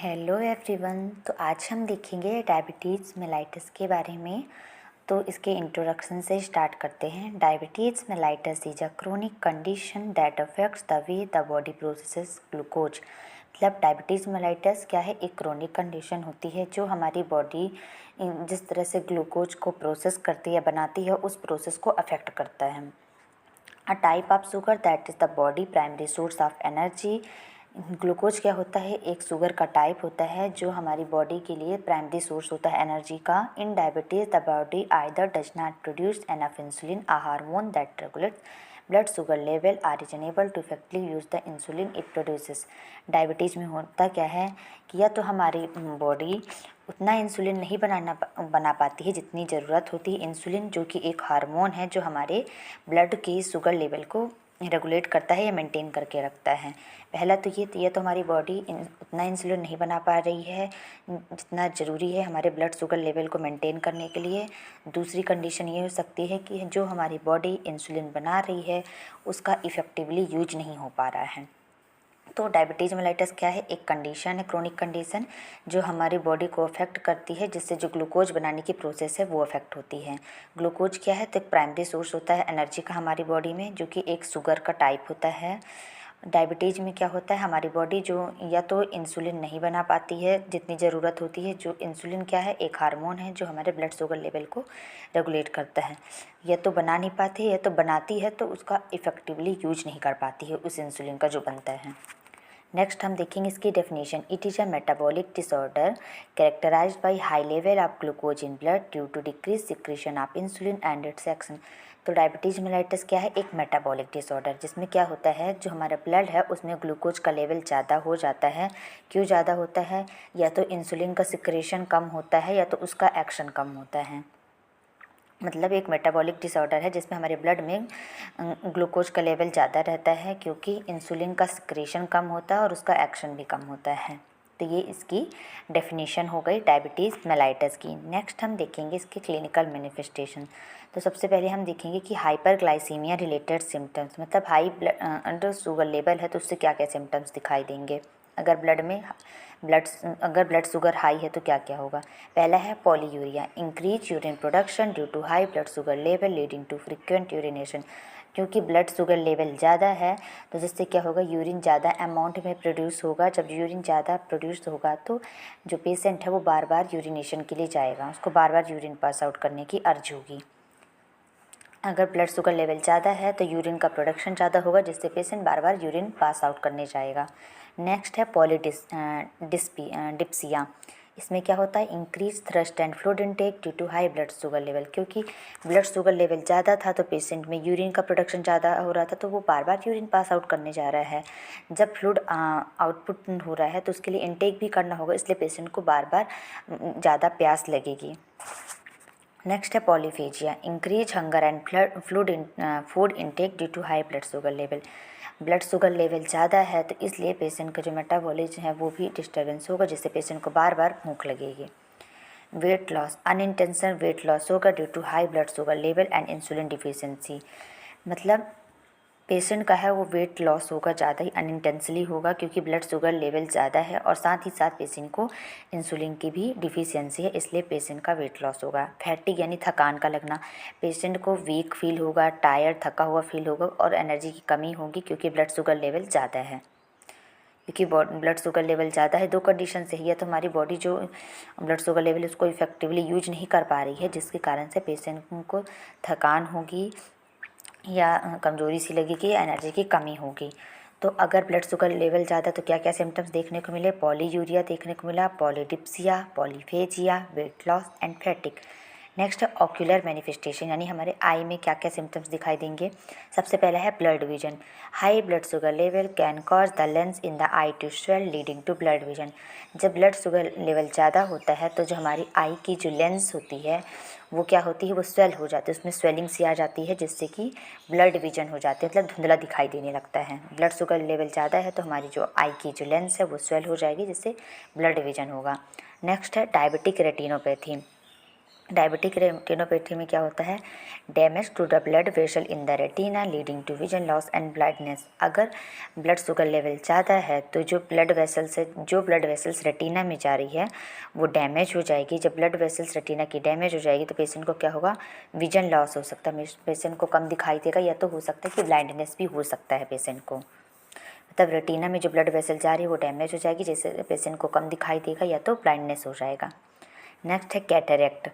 Hello everyone. तो आज हम देखेंगे डायबिटीज़ मेलाइटस के बारे में। तो इसके इंट्रोडक्शन से स्टार्ट करते हैं। Diabetes mellitus is a chronic condition that affects the way the body processes glucose. मतलब डायबिटीज़ मेलाइटस क्या है, एक क्रोनिक कंडीशन होती है जो हमारी बॉडी जिस तरह से ग्लूकोज को प्रोसेस करती है, बनाती है, उस प्रोसेस को अफेक्ट करता है। अ type of sugar that is the body primary source of energy. Glucose क्या होता है, एक शुगर का टाइप होता है जो हमारी बॉडी के लिए प्राइमरी सोर्स होता है एनर्जी का। In diabetes the body either does not produce enough insulin, a hormone that regulates blood sugar level, or is unable to effectively use the insulin it produces. Diabetes में होता क्या है कि या तो हमारी बॉडी उतना इंसुलिन नहीं बना पाती है जितनी ज़रूरत होती है। इंसुलिन जो कि एक हार्मोन है जो हमारे ब्लड की शुगर लेवल को रेगुलेट करता है या मेंटेन करके रखता है। पहला तो ये तो हमारी बॉडी उतना इंसुलिन नहीं बना पा रही है जितना ज़रूरी है हमारे ब्लड शुगर लेवल को मेंटेन करने के लिए। दूसरी कंडीशन ये हो सकती है कि जो हमारी बॉडी इंसुलिन बना रही है उसका इफ़ेक्टिवली यूज नहीं हो पा रहा है। तो डायबिटीज़ मेलाइटस क्या है, एक कंडीशन है, क्रोनिक कंडीशन जो हमारी बॉडी को अफेक्ट करती है, जिससे जो ग्लूकोज बनाने की प्रोसेस है वो अफेक्ट होती है। ग्लूकोज क्या है, तो एक प्राइमरी सोर्स होता है एनर्जी का हमारी बॉडी में, जो कि एक शुगर का टाइप होता है। डायबिटीज़ में क्या होता है, हमारी बॉडी जो या तो इंसुलिन नहीं बना पाती है जितनी ज़रूरत होती है। जो इंसुलिन क्या है, एक हार्मोन है जो हमारे ब्लड शुगर लेवल को रेगुलेट करता है। या तो बना नहीं पाती है या तो बनाती है तो उसका इफ़ेक्टिवली यूज नहीं कर पाती है उस इंसुलिन का जो बनता है। नेक्स्ट हम देखेंगे इसकी definition. It is a metabolic disorder characterized by high level of glucose in blood due to decrease secretion of insulin and its action. तो डायबिटीज़ मेलाइटस क्या है, एक मेटाबॉलिक डिसऑर्डर जिसमें क्या होता है, जो हमारा ब्लड है उसमें ग्लूकोज का लेवल ज़्यादा हो जाता है। क्यों ज़्यादा होता है, या तो इंसुलिन का सिक्रेशन कम होता है या तो उसका एक्शन कम होता है। मतलब एक मेटाबॉलिक डिसऑर्डर है जिसमें हमारे ब्लड में ग्लूकोज का लेवल ज़्यादा रहता है क्योंकि इंसुलिन का सिक्रेशन कम होता है और उसका एक्शन भी कम होता है। तो ये इसकी डेफिनेशन हो गई डायबिटीज़ मेलाइटस की। नेक्स्ट हम देखेंगे इसके क्लिनिकल मैनिफेस्टेशन। तो सबसे पहले हम देखेंगे कि हाइपरग्लाइसीमिया रिलेटेड सिम्टम्स, मतलब हाई ब्लड शुगर लेवल है तो उससे क्या क्या सिम्टम्स दिखाई देंगे। अगर ब्लड शुगर हाई है तो क्या क्या होगा। पहला है polyuria, increase urine production due to high blood sugar level leading to frequent urination. क्योंकि ब्लड शुगर लेवल ज़्यादा है तो जिससे क्या होगा, यूरिन ज़्यादा अमाउंट में प्रोड्यूस होगा। जब यूरिन ज़्यादा प्रोड्यूस होगा तो जो पेशेंट है वो बार बार यूरिनेशन के लिए जाएगा, उसको बार बार यूरिन पास आउट करने की अर्ज होगी। अगर ब्लड शुगर लेवल ज़्यादा है तो यूरिन का प्रोडक्शन ज़्यादा होगा जिससे पेशेंट बार बार यूरिन पास आउट करने जाएगा। नेक्स्ट है डिप्सिया। इसमें क्या होता है, increase thrust and fluid intake due to high blood sugar level. क्योंकि ब्लड शुगर लेवल ज़्यादा था तो पेशेंट में यूरिन का प्रोडक्शन ज़्यादा हो रहा था तो वो बार बार यूरिन पास आउट करने जा रहा है। जब फ्लूइड आउटपुट हो रहा है तो उसके लिए इनटेक भी करना होगा, इसलिए पेशेंट को बार बार ज़्यादा प्यास लगेगी। नेक्स्ट है polyphagia, increase hunger and food intake due to high blood sugar level. Blood sugar level ज़्यादा है तो इसलिए पेशेंट का जो मेटाबॉलिज्म है वो भी डिस्टर्बेंस होगा जिससे पेशेंट को बार बार भूख लगेगी। Weight loss, unintentional weight loss होगा due to high blood sugar level and insulin deficiency. मतलब पेशेंट का है वो वेट लॉस होगा, ज़्यादा ही अनइंटेंशनली होगा क्योंकि ब्लड शुगर लेवल ज़्यादा है और साथ ही साथ पेशेंट को इंसुलिन की भी डिफिशियंसी है, इसलिए पेशेंट का वेट लॉस होगा। फैटिग यानी थकान का लगना, पेशेंट को वीक फील होगा, टायर्ड थका हुआ फील होगा और एनर्जी की कमी होगी क्योंकि ब्लड शुगर लेवल ज़्यादा है। क्योंकि ब्लड शुगर लेवल ज़्यादा है, दो कंडीशन से ही है, तो हमारी बॉडी जो ब्लड शुगर लेवल उसको इफेक्टिवली यूज नहीं कर पा रही है जिसके कारण से पेशेंट को थकान होगी या कमज़ोरी सी लगेगी या एनर्जी की कमी होगी। तो अगर ब्लड शुगर लेवल ज़्यादा तो क्या क्या सिम्टम्स देखने को मिले, पॉलीयूरिया देखने को मिला, polydipsia, polyphagia, weight loss and फैटिक। Next है ऑक्यूलर मैनिफेस्टेशन, यानी हमारे आई में क्या क्या सिम्टम्स दिखाई देंगे। सबसे पहला है blood vision, high blood sugar level can cause the lens in the eye to swell leading to blood vision. जब ब्लड शुगर लेवल ज़्यादा होता है तो जो हमारी आई की जो लेंस होती है वो क्या होती है, वो स्वेल हो जाती है, उसमें स्वेलिंग सी आ जाती है जिससे कि ब्लड विजन हो जाती है, मतलब धुंधला दिखाई देने लगता है। ब्लड शुगर लेवल ज़्यादा है तो हमारी जो आई की जो लेंस है वो स्वेल हो जाएगी जिससे ब्लड विजन होगा। नेक्स्ट है डायबिटिक रेटिनोपैथी, डायबिटिक रेटिनोपैथी में क्या होता है, damage to the blood vessel in the retina leading to vision loss and blindness. अगर ब्लड शुगर लेवल ज़्यादा है तो जो ब्लड वेसल्स रेटिना में जा रही है वो डैमेज हो जाएगी। जब ब्लड वेसल्स रेटिना की डैमेज हो जाएगी तो पेशेंट को क्या होगा, विजन लॉस हो सकता है, पेशेंट को कम दिखाई देगा, या तो हो सकता है कि ब्लाइंडनेस भी हो सकता है पेशेंट को। मतलब रेटिना में जो ब्लड वेसल जा रही है वो डैमेज हो जाएगी, जिससे पेशेंट को कम दिखाई देगा या तो ब्लाइंडनेस हो जाएगा। नेक्स्ट है cataract,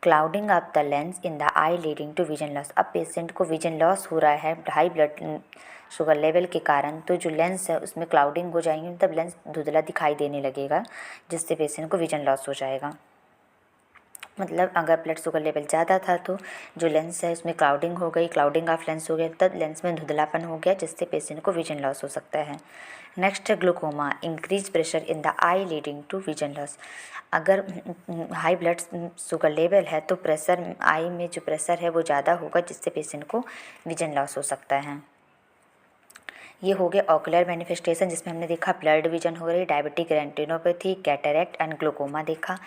clouding of the lens in the eye leading to vision loss. अब पेशेंट को विजन लॉस हो रहा है हाई ब्लड शुगर लेवल के कारण, तो जो लेंस है उसमें क्लाउडिंग हो जाएंगी, तब लेंस धुंधला दिखाई देने लगेगा, जिससे पेशेंट को विजन लॉस हो जाएगा। मतलब अगर ब्लड शुगर लेवल ज़्यादा था तो जो लेंस है उसमें क्लाउडिंग हो गई, क्लाउडिंग ऑफ लेंस हो गया, तब लेंस में धुंधलापन हो गया, जिससे पेशेंट को विजन लॉस हो सकता है। नेक्स्ट है glaucoma, increase pressure in the eye leading to vision loss. अगर हाई ब्लड शुगर लेवल है तो प्रेशर आई में जो प्रेशर है वो ज़्यादा होगा, जिससे पेशेंट को विजन लॉस हो सकता है। ये हो गया ऑकुलर मैनिफेस्टेशन, जिसमें हमने देखा ब्लड विजन हो रही, diabetic retinopathy, cataract and glaucoma देखा।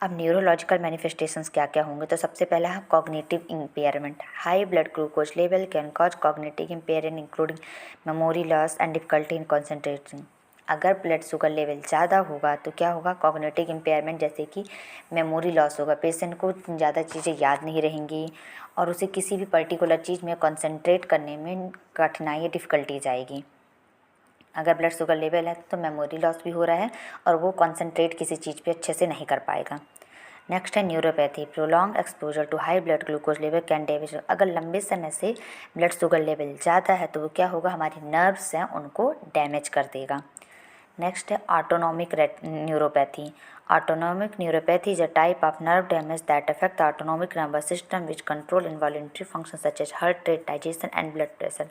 अब न्यूरोलॉजिकल मैनिफेस्टेशंस क्या क्या होंगे, तो सबसे पहला है cognitive impairment. High blood glucose level can cause cognitive impairment including memory loss and difficulty in concentrating. अगर ब्लड शुगर लेवल ज़्यादा होगा तो क्या होगा, कॉग्निटिव इम्पेयरमेंट, जैसे कि मेमोरी लॉस होगा, पेशेंट को ज़्यादा चीज़ें याद नहीं रहेंगी और उसे किसी भी पर्टिकुलर चीज़ में कंसंट्रेट करने में कठिनाई या डिफ़िकल्टीज आएगी। अगर ब्लड शुगर लेवल है तो मेमोरी लॉस भी हो रहा है और वो कंसंट्रेट किसी चीज़ पे अच्छे से नहीं कर पाएगा। नेक्स्ट है neuropathy, prolong exposure to high blood glucose level can damage. अगर लंबे समय से ब्लड शुगर लेवल ज़्यादा है तो वो क्या होगा, हमारी नर्व्स हैं उनको डैमेज कर देगा। नेक्स्ट है autonomic neuropathy. Autonomic neuropathy is a type of nerve damage that affect the autonomic nervous system which control involuntary function such as heart rate, digestion and blood pressure.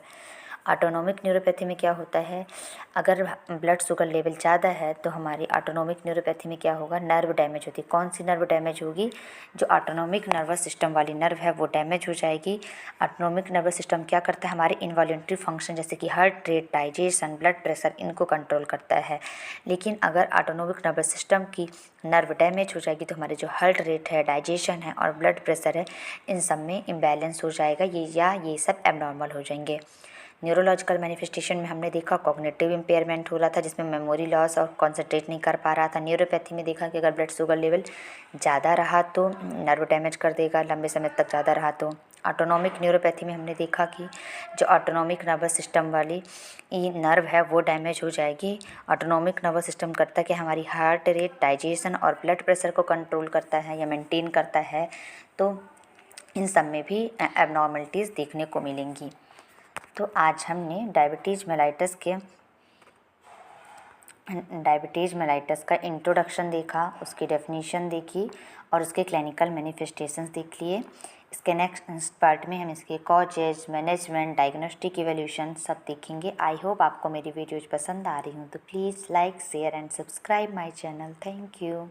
Autonomic neuropathy में क्या होता है, अगर blood sugar level ज़्यादा है तो हमारी autonomic neuropathy में क्या होगा, नर्व डैमेज होती है। कौन सी नर्व डैमेज होगी, जो ऑटोनॉमिक नर्वस सिस्टम वाली नर्व है वो डैमेज हो जाएगी। ऑटोनॉमिक नर्वस सिस्टम क्या करता है, हमारे इनवॉल्यूंटरी फंक्शन जैसे कि heart rate, digestion, blood pressure, इनको कंट्रोल करता है। लेकिन अगर ऑटोनॉमिक नर्वस सिस्टम की नर्व डैमेज हो जाएगी तो हमारे जो हार्ट रेट है, डाइजेशन है और ब्लड प्रेशर है, इन सब में इम्बैलेंस हो जाएगा, ये सब एबनॉर्मल हो जाएंगे। न्यूरोलॉजिकल मैनिफेस्टेशन में हमने देखा कॉग्निटिव इम्पेयरमेंट हो रहा था, जिसमें मेमोरी लॉस और कॉन्सेंट्रेट नहीं कर पा रहा था। न्यूरोपैथी में देखा कि अगर ब्लड शुगर लेवल ज़्यादा रहा तो नर्व डैमेज कर देगा, लंबे समय तक ज़्यादा रहा तो। ऑटोनॉमिक न्यूरोपैथी में हमने देखा कि जो ऑटोनॉमिक नर्वस सिस्टम वाली नर्व है वो डैमेज हो जाएगी। ऑटोनॉमिक नर्वस सिस्टम करता है कि हमारी हार्ट रेट, डाइजेशन और ब्लड प्रेशर को कंट्रोल करता है या मेंटेन करता है, तो इन सब में भी एबनॉर्मलिटीज़ देखने को मिलेंगी। तो आज हमने डायबिटीज़ मेलाइटस का इंट्रोडक्शन देखा, उसकी डेफिनेशन देखी और उसके क्लिनिकल मैनिफेस्टेशंस देख लिए। इसके नेक्स्ट पार्ट में हम इसके कॉजेज, मैनेजमेंट, डायग्नोस्टिक, इवोल्यूशन सब देखेंगे। आई होप आपको मेरी वीडियोज़ पसंद आ रही हूँ, तो please like, share and subscribe my channel. Thank you.